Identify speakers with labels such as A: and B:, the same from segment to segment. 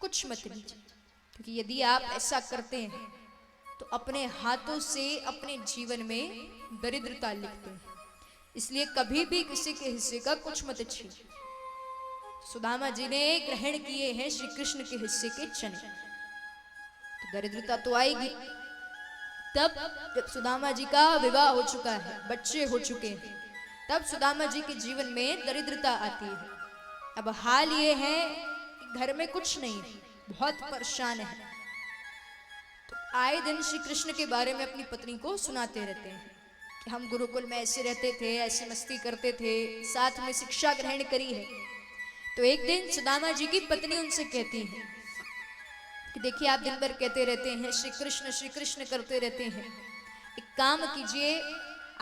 A: कुछ मत लीजिए, क्योंकि यदि आप ऐसा करते हैं तो अपने हाथों से अपने जीवन में दरिद्रता लिखते हैं। इसलिए कभी भी किसी के हिस्से का कुछ मत छीनिए। सुदामा जी ने ग्रहण किए हैं श्री कृष्ण के हिस्से के चने, तो दरिद्रता तो आएगी। तब जब सुदामा जी का विवाह हो चुका है, बच्चे हो चुके हैं, तब सुदामा जी के जीवन में दरिद्रता आती है। अब हाल ये है कि घर में कुछ नहीं है, बहुत परेशान है। तो आए दिन श्री कृष्ण के बारे में अपनी पत्नी को सुनाते रहते हैं कि हम गुरुकुल में ऐसे रहते थे, ऐसे मस्ती करते थे, साथ में शिक्षा ग्रहण करी है। तो एक दिन सुदामा जी की पत्नी उनसे कहती है कि देखिए, आप दिन भर कहते रहते हैं श्री कृष्ण करते रहते हैं, एक काम कीजिए,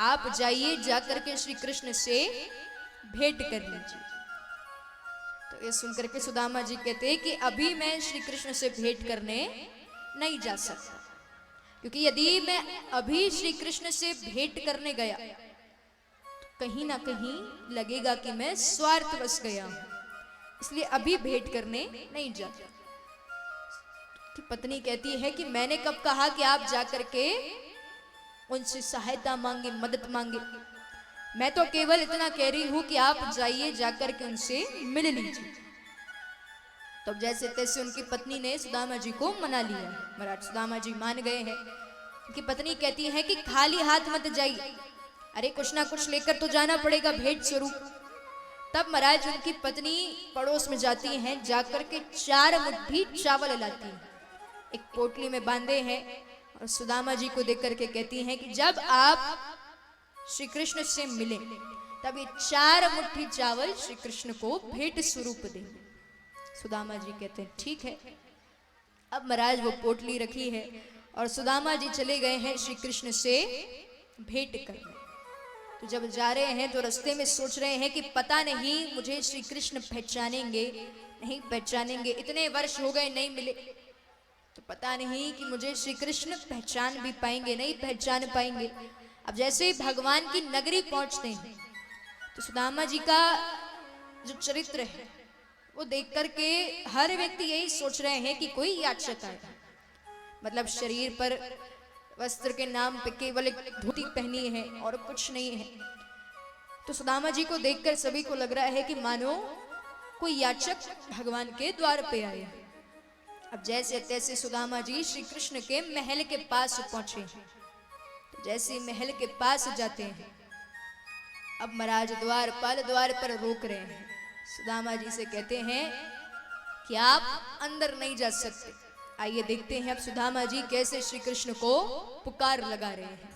A: आप जाइए, जाकर के श्री कृष्ण से भेंट कर लीजिए। तो ये सुनकर के सुदामा जी कहते हैं कि अभी मैं श्री कृष्ण से भेंट करने नहीं जा सकता, क्योंकि यदि मैं अभी श्री कृष्ण से भेंट करने गया तो कहीं ना कहीं लगेगा कि मैं स्वार्थवश गया हूं, इसलिए अभी भेंट करने नहीं जाता। कि पत्नी कहती है कि मैंने कब कहा कि आप जाकर के उनसे सहायता मांगे, मदद मांगे। मैं तो केवल इतना कह रही हूं कि आप जाइए, जाकर के उनसे मिल लीजिए। तो जैसे तैसे उनकी पत्नी ने सुदामा जी को मना लिया। महाराज सुदामा जी मान गए हैं। उनकी पत्नी कहती है कि खाली हाथ मत जाइए, अरे कुछ ना कुछ लेकर तो जाना पड़ेगा भेंट स्वरूप। तब महाराज उनकी पत्नी पड़ोस में जाती हैं, जाकर के 4 मुट्ठी चावल लाती हैं, एक पोटली में बांधे हैं, और सुदामा जी को देख करके कहती हैं कि जब आप श्री कृष्ण से मिले तब ये 4 मुट्ठी चावल श्री कृष्ण को भेंट स्वरूप देंगे। सुदामा जी कहते हैं ठीक है। अब महाराज वो पोटली रखी है और सुदामा जी चले गए हैं श्री कृष्ण से भेंट करने। तो जब जा रहे हैं तो रास्ते में सोच रहे हैं कि पता नहीं मुझे श्री कृष्ण पहचानेंगे नहीं पहचानेंगे, इतने वर्ष हो गए नहीं मिले, तो पता नहीं कि मुझे श्री कृष्ण पहचान भी पाएंगे नहीं पहचान पाएंगे। अब जैसे ही भगवान की नगरी पहुंचते हैं तो सुदामा जी का जो चरित्र है वो देख करके हर व्यक्ति यही सोच रहे हैं कि कोई याचक आया, मतलब शरीर पर वस्त्र के नाम पे केवल एक धोती पहनी है और कुछ नहीं है। तो सुदामा जी को देखकर सभी को लग रहा है कि मानो कोई याचक भगवान के द्वार पे आए। अब जैसे तैसे सुदामा जी श्री कृष्ण के महल के पास पहुंचे। तो जैसे महल के पास जाते हैं, अब महाराज द्वारपाल द्वार पर रोक रहे हैं। सुदामा जी से कहते हैं कि आप अंदर नहीं जा सकते। आइए देखते हैं अब सुदामा जी कैसे श्री कृष्ण को पुकार लगा रहे हैं।